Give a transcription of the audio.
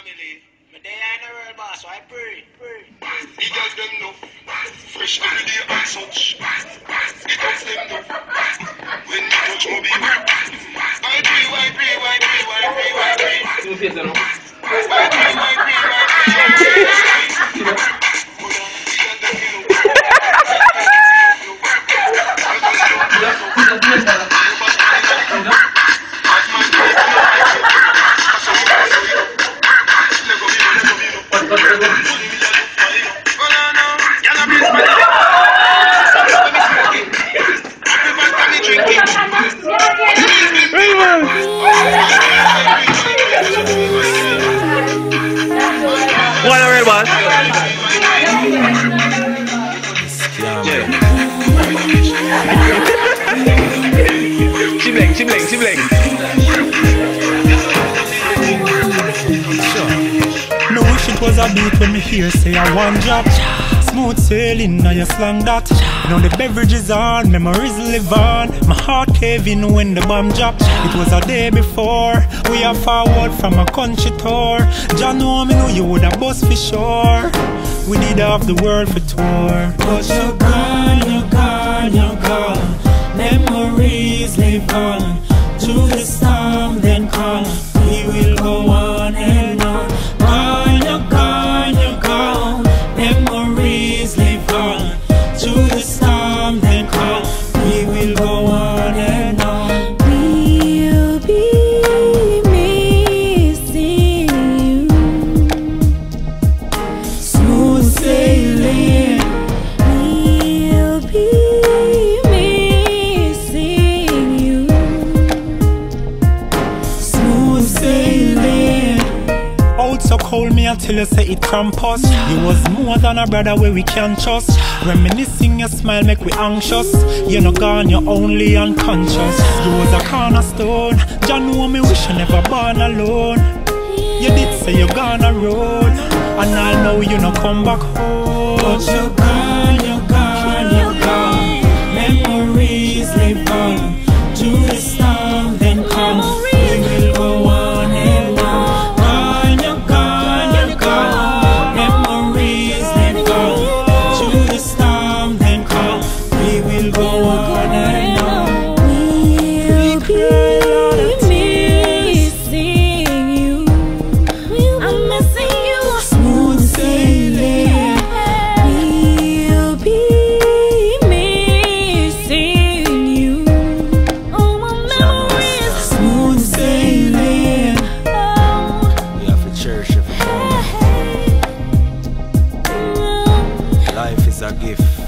family. But they ain't the real boss, so I pray. The girls them know, fresh every day and such. The girls them know, when you touch Moby. I Whatever it was. She bling. No wish it was a beat when me hear say I one drop. Smooth sailing, now you slang that. Now the beverage is on, memories live on. My heart caving when the bomb dropped. It was a day before, we are forward from a country tour. John know me know you would have bust for sure. We did half the world for tour. But you're gone, you're gone, you're gone. Memories live on. Through the storm then come. We will go on and on. Gone, you're gone, you're gone. Memories live on. Through the storm then come. We will go on and on. We'll be missing you. Smooth sailing. We'll be missing you. Smooth sailing. Out so cold me until you say it cramp us. You was more than a brother where we can trust. Reminiscing your smile make we anxious. You're not gone, you're only unconscious. You was a cornerstone. John know me wish you never born alone. You did say you're gonna road, and I know you no come back home. But you're gone, you're gone, you're gone. Memories live on. Through the storm then come. We will go on and on. Gone, you're gone, you're gone. Memories live on. Through the storm then come. We will go on and on. We'll be missing you. I'm missing you. Smooth sailing. We'll be missing you. Oh, my memories. Smooth sailing. Oh, We have to cherish it for hey. Life is a gift.